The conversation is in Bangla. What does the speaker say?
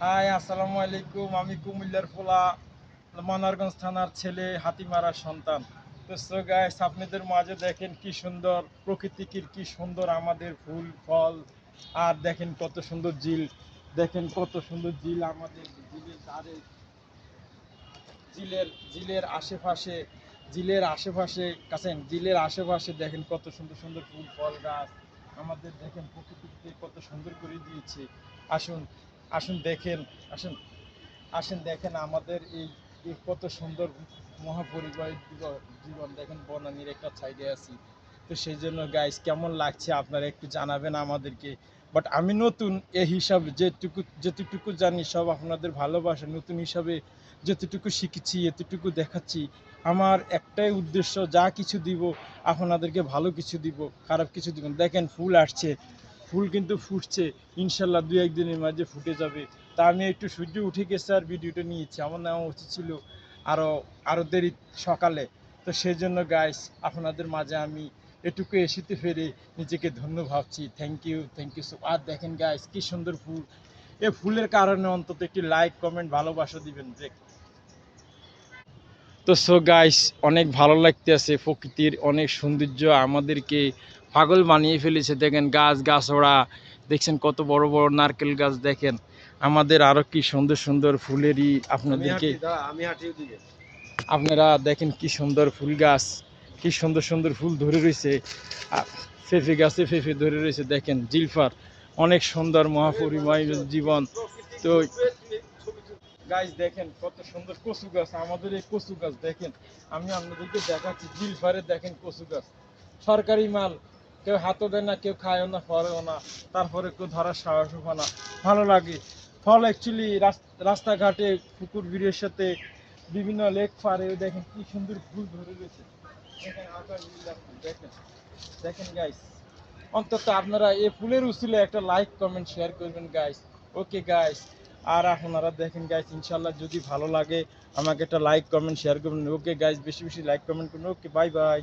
হাই, আসসালামু আলাইকুম। আমি কুমিল্লার পোলা, মানারগঞ্জ থানার ছেলে, হাতিমারার সন্তান। তো সো গাইস, আপনাদের মাঝে দেখেন কি সুন্দর প্রকৃতি, কি সুন্দর আমাদের ফুল ফল। আর দেখেন কত সুন্দর ঝিল, দেখেন কত সুন্দর ঝিল আমাদের ঝিলের ধারে, ঝিলের আশেপাশে, ঝিলের আশেপাশে দেখেন কত সুন্দর সুন্দর ফুল ফল গাছ আমাদের। দেখেন প্রকৃতিতে কত সুন্দর করে দিয়েছে। আসুন, আসুন দেখেন, আসুন, আসেন দেখেন আমাদের এই এই কত সুন্দর মহাপরিবাহিক জীবন। দেখেন বনানীর একটা সাইডে আছি। তো সেই জন্য গাইস কেমন লাগছে আপনারা একটু জানাবেন আমাদেরকে। বাট আমি নতুন এই হিসাবে যেটুকু জানি সব আপনাদের ভালোবাসা, নতুন হিসাবে যতটুকু শিখেছি এতটুকু দেখাচ্ছি। আমার একটাই উদ্দেশ্য, যা কিছু দিব আপনাদেরকে ভালো কিছু দিব, খারাপ কিছু দিব না। দেখেন ফুল আসছে, ফুল কিন্তু ফুটছে, ইনশাল্লাহ দু একদিনের মাঝে ফুটে যাবে। তা আমি একটু সূর্য উঠে গেছে আর ভিডিওটা নিয়েছি, আমার নেওয়া উচিত ছিল আরও আরও দেরি সকালে। তো সেই জন্য গাইস আপনাদের মাঝে আমি এটুকু এসেতে পেরে নিজেকে ধন্য ভাবছি। Thank you so. আর দেখেন গাইস কি সুন্দর ফুল, এই ফুলের কারণে অন্তত একটি লাইক কমেন্ট ভালোবাসা দিবেন। তো সো গাইস, অনেক ভালো লাগতেছে, প্রকৃতির অনেক সৌন্দর্য আমাদেরকে পাগল বানিয়ে ফেলেছে। দেখেন গাছড়া দেখছেন, কত বড় বড় নারকেল গাছ। দেখেন আমাদের আরো কি সুন্দর সুন্দর ফুলেরই আপনাদেরকে, আপনারা দেখেন কি সুন্দর ফুল গাছ, কি সুন্দর সুন্দর ফুল ধরে রয়েছে। পেঁপে গাছে পেঁপে ধরে রয়েছে। দেখেন জিলফার, অনেক সুন্দর মহাপরিময় জীবন। তো গাছ দেখেন কত সুন্দর কচু গাছ আমাদের। এই কচু গাছ দেখেন, আমি আপনাদেরকে দেখাচ্ছি জিলফারে। দেখেন কচু গাছ সরকারি মাল, কেউ হাতও দেয় না, কেউ খায়ও না, ফরেও না, তারপরে কেউ ধরার সাহসও হয় না। ভালো লাগে ফল অ্যাকচুয়ালি। রাস্তাঘাটে পুকুর বিড়ের সাথে বিভিন্ন লেক পারে দেখেন কি সুন্দর ফুল ধরে রয়েছে। দেখেন আকাশ নীল ফুল। দেখেন, দেখেন গাইস, অন্তত আপনারা এই ফুলের উচিলে একটা লাইক কমেন্ট শেয়ার করবেন গাইস। ওকে গাইস, আর আপনারা দেখেন গাইস, ইনশাল্লাহ যদি ভালো লাগে আমাকে একটা লাইক কমেন্ট শেয়ার করবেন। ওকে গাইস, বেশি বেশি লাইক কমেন্ট করবেন। ওকে, বাই বাই।